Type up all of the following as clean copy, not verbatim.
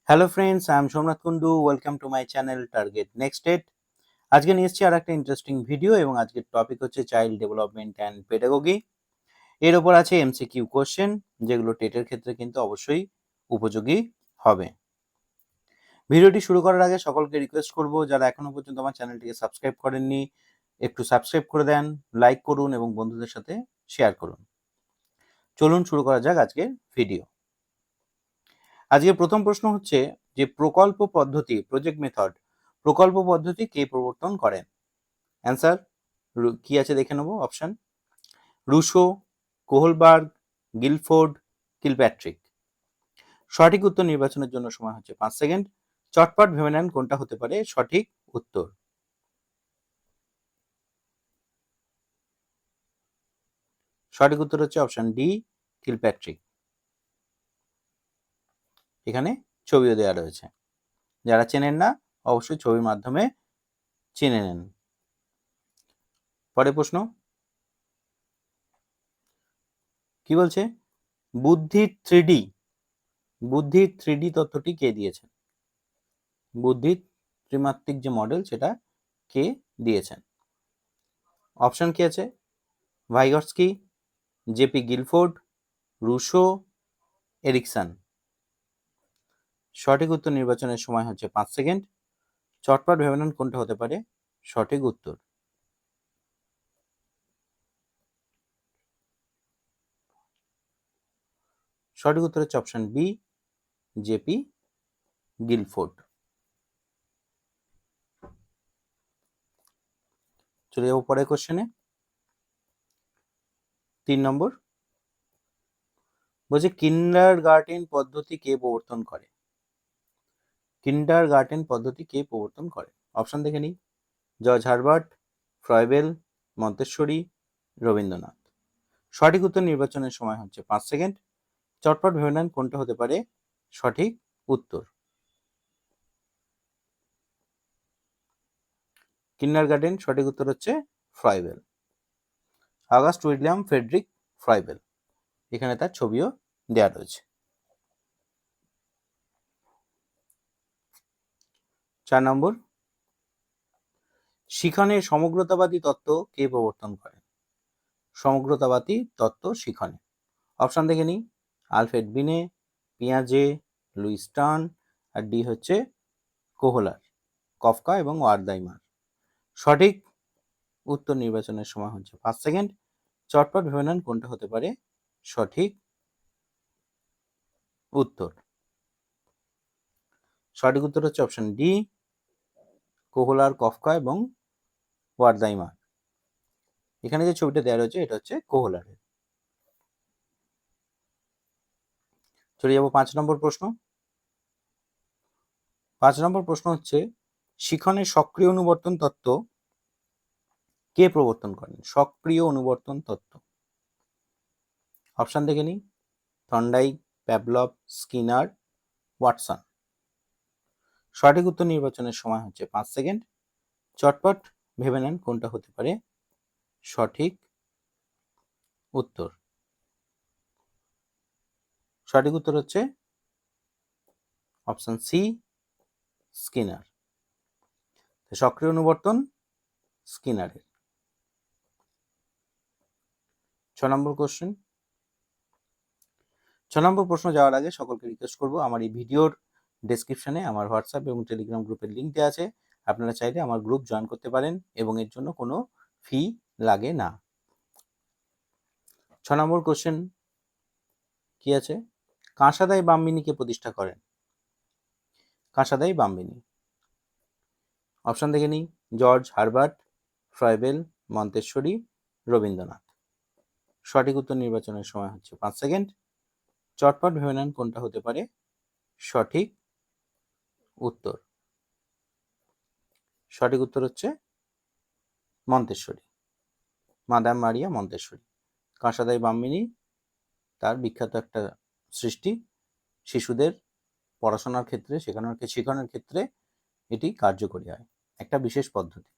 Hello friends, I am Somnath Kundu. Welcome to my channel target next date. আজকে নিয়ে এসেছি আর একটা ইন্টারেস্টিং ভিডিও এবং আজকের টপিক হচ্ছে চাইল্ড ডেভেলপমেন্ট অ্যান্ড পেডাগোগি। এর ওপর আছে এমসিকিউ কোশ্চেন, যেগুলো টেটের ক্ষেত্রে কিন্তু অবশ্যই উপযোগী হবে। ভিডিওটি শুরু করার আগে সকলকে রিকোয়েস্ট করব, যারা এখনো পর্যন্ত আমার চ্যানেলটিকে সাবস্ক্রাইব করেননি, একটু সাবস্ক্রাইব করে দেন, লাইক করুন এবং বন্ধুদের সাথে শেয়ার করুন। চলুন শুরু করা যাক আজকের ভিডিও। আজকে প্রথম প্রশ্ন হচ্ছে যে প্রকল্প পদ্ধতি, প্রজেক্ট মেথড, প্রকল্প পদ্ধতি কে প্রবর্তন করেন? অ্যান্সার কি আছে দেখে নেব। Option: Rousseau, Kohlberg, Guilford, Kilpatrick. সঠিক উত্তর নির্বাচনের জন্য সময় হচ্ছে 5 সেকেন্ড। চটপট ভেবে নেন কোনটা হতে পারে সঠিক উত্তর। সঠিক উত্তর হচ্ছে অপশন ডি, কিলপ্যাট্রিক। এখানে ছবিও দেওয়া রয়েছে, যারা চেনেন না অবশ্যই ছবির মাধ্যমে চিনে নেন। পরের প্রশ্ন কি বলছে? বুদ্ধির থ্রিডি তত্ত্বটি কে দিয়েছেন? বুদ্ধির ত্রিমাত্রিক যে মডেল, সেটা কে দিয়েছেন? অপশন কি আছে? Vygotsky, JP Guilford, Rousseau, Erikson. সঠিক উত্তর নির্বাচনের সময় হচ্ছে 5 সেকেন্ড। চটপট ভেবে নেন কোনটা হতে পারে সঠিক উত্তর। সঠিক উত্তর হচ্ছে অপশন বি, জেপি গিলফোর্ড। চলে যাবো পরের কোশ্চেনে। 3 নম্বর বলছে কিন্ডারগার্টেন পদ্ধতি কে প্রবর্তন করে? কিন্ডারগার্টেন পদ্ধতি কে প্রবর্তন করে? অপশন দেখে নিই। George Herbert, Froebel, Montessori, Rabindranath. সঠিক উত্তর নির্বাচনের সময় হচ্ছে 5 সেকেন্ড। চটপট ভেবে নেন কোনটা হতে পারে সঠিক উত্তর। কিন্ডারগার্টেন সঠিক উত্তর হচ্ছে Froebel, August William Frederick Froebel. এখানে তার ছবিও দেওয়া রয়েছে। 4 নম্বর শিখনের সমগ্রতাবাদী তত্ত্ব কে প্রবর্তন করেন? সমগ্রতাবাদী তত্ত্ব শিখনে। অপশন দেখে নিই। আলফ্রেড বিনে, পিয়াজে, লুইস টার্ন, আর ডি হচ্ছে কোহলার, কফকা এবং ওয়ার্দাইমার। সঠিক উত্তর নির্বাচনের সময় হচ্ছে 5 সেকেন্ড। চটপট ভেবে নেন কোনটা হতে পারে সঠিক উত্তর। সঠিক উত্তর হচ্ছে অপশন ডি, কোহলার, কফকা এবং ওয়ার্দাইমার। এখানে যে ছবিটা দেওয়া রয়েছে এটা হচ্ছে কোহলারের। চলে যাব 5 নম্বর প্রশ্ন। 5 নম্বর প্রশ্ন হচ্ছে শিখনের সক্রিয় অনুবর্তন তত্ত্ব কে প্রবর্তন করেন? সক্রিয় অনুবর্তন তত্ত্ব। অপশন দেখে নিই। Thorndike, Pavlov, Skinner, Watson. সঠিক উত্তর নির্বাচনের সময় হচ্ছে 5 সেকেন্ড। চটপট ভেবে নেন কোনটা হতে পারে সঠিক উত্তর। সঠিক উত্তর হচ্ছে অপশন সি, স্কিনার। সক্রিয় অনুবর্তন স্কিনারের। 6 নম্বর কোশ্চেন। 6 নম্বর প্রশ্ন যাওয়ার আগে সকলকে রিকোয়েস্ট করবো, আমার এই ভিডিওর ডেসক্রিপশনে আমার হোয়াটসঅ্যাপ এবং টেলিগ্রাম গ্রুপের লিঙ্ক দেওয়া আছে। আপনারা চাইলে আমার গ্রুপ জয়েন করতে পারেন এবং এর জন্য কোনো ফি লাগে না। 6 নম্বর কোশ্চেন কি আছে? কাঁসাদাই বাম্বিনীকে প্রতিষ্ঠা করেন? কাঁসাদাই বাম্বিনী। অপশন দেখে নিই। George Herbert, Froebel, Montessori, Rabindranath. সঠিক উত্তর নির্বাচনের সময় হচ্ছে 5 সেকেন্ড। চটপট ভেবে নেন কোনটা হতে পারে সঠিক উত্তর। সঠিক উত্তর হচ্ছে মন্তেশ্বরী, মাদাম মারিয়া মন্তেশ্বরী। কাঁসাদাই বাম্বিনী তার বিখ্যাত একটা সৃষ্টি। শিশুদের পড়াশোনার ক্ষেত্রে, শেখানোর ক্ষেত্রে এটি কার্যকরী হয়, একটা বিশেষ পদ্ধতি।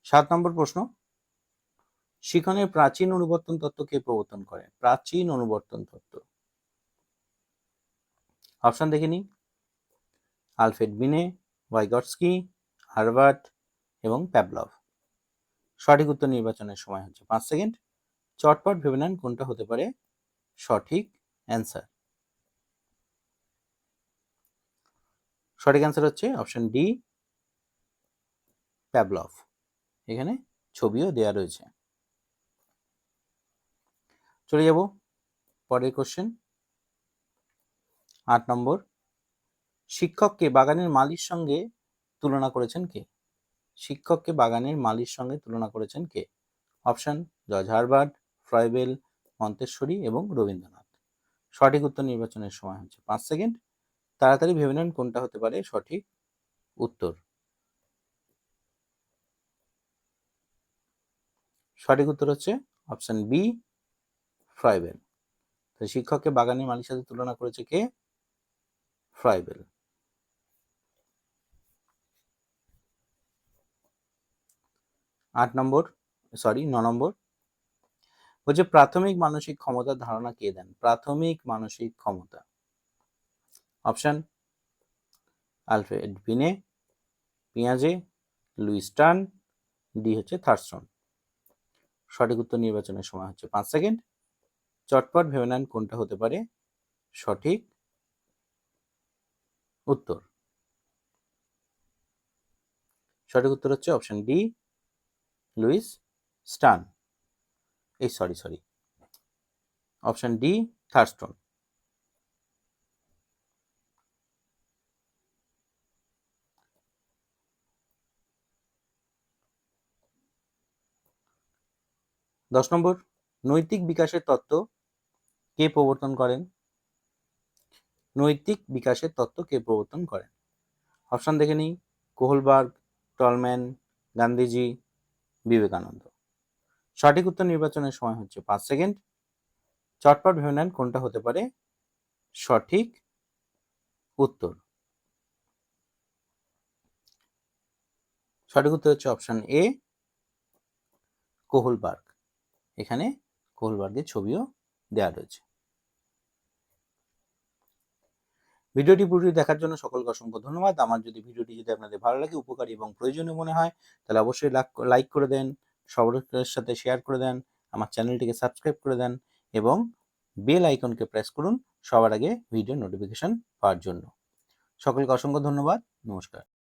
7 নম্বর প্রশ্ন। শিখনের প্রাচীন অনুবর্তন তত্ত্ব কে প্রবর্তন করে? প্রাচীন অনুবর্তন তত্ত্ব, অপশন দেখে নিই। আলফ্রেড বিনে, ভাইগটস্কি, হার্বার্ট এবং প্যাভলভ। সঠিক উত্তর নির্বাচনের সময় হচ্ছে 5 সেকেন্ড। চটপট ভেবে নেন কোনটা হতে পারে সঠিক অ্যান্সার। সঠিক অ্যান্সার হচ্ছে অপশন ডি, প্যাভলভ। এখানে ছবিও দেয়া রয়েছে। চলে যাব পরের কোশ্চেন। 8 নম্বর, শিক্ষককে বাগানের মালির সঙ্গে তুলনা করেছেন কে? শিক্ষককে বাগানের মালির সঙ্গে তুলনা করেছেন কে? Option George Herbert, Froebel, Montessori এবং রবীন্দ্রনাথ। সঠিক উত্তর নির্বাচনের সময় হচ্ছে 5 সেকেন্ড। তাড়াতাড়ি ভেবে নেন কোনটা হতে পারে সঠিক উত্তর। সঠিক উত্তর হচ্ছে অপশন বি, ফ্রয়েবেল। তো শিক্ষককে বাগানের মালির সাথে তুলনা করেছে কে? ফ্রয়েবেল। 9 নম্বর, বলছে প্রাথমিক মানসিক ক্ষমতার ধারণা কে দেন? প্রাথমিক মানসিক ক্ষমতা। অপশন আলফ্রেড বিনে, পিয়াজে, লুইস টার্ন, ডি হচ্ছে থার্স্টন। সঠিক উত্তর নির্বাচনের সময় হচ্ছে 5 সেকেন্ড। চটপট ভেবে নেন কোনটা হতে পারে সঠিক উত্তর। সঠিক উত্তর হচ্ছে option D, Louis Stern. Sorry, option D, Thurstone. দশ নম্বর, নৈতিক বিকাশের তত্ত্ব কে প্রবর্তন করেন? নৈতিক বিকাশের তত্ত্ব কে প্রবর্তন করেন? অপশন দেখে নিই। Kohlberg, Tolman, Gandhiji, Vivekananda. সঠিক উত্তর নির্বাচনের সময় হচ্ছে 5 সেকেন্ড। চটপট ভেবে নেন কোনটা হতে পারে সঠিক উত্তর। সঠিক উত্তর হচ্ছে অপশন এ, কোহলবার্গ। এখানে কোহলবার্গের ছবিও দেওয়া রয়েছে। ভিডিওটি পুরোটি দেখার জন্য সকলকে অসংখ্য ধন্যবাদ। আমার ভিডিওটি যদি আপনাদের ভালো লাগে, উপকারী এবং প্রয়োজনীয় মনে হয়, তাহলে অবশ্যই লাইক করে দেন, সবার সাথে শেয়ার করে দেন, আমার চ্যানেলটিকে সাবস্ক্রাইব করে দেন এবং বেল আইকনকে প্রেস করুন সবার আগে ভিডিও নোটিফিকেশন পাওয়ার জন্য। সকলকে অসংখ্য ধন্যবাদ। নমস্কার।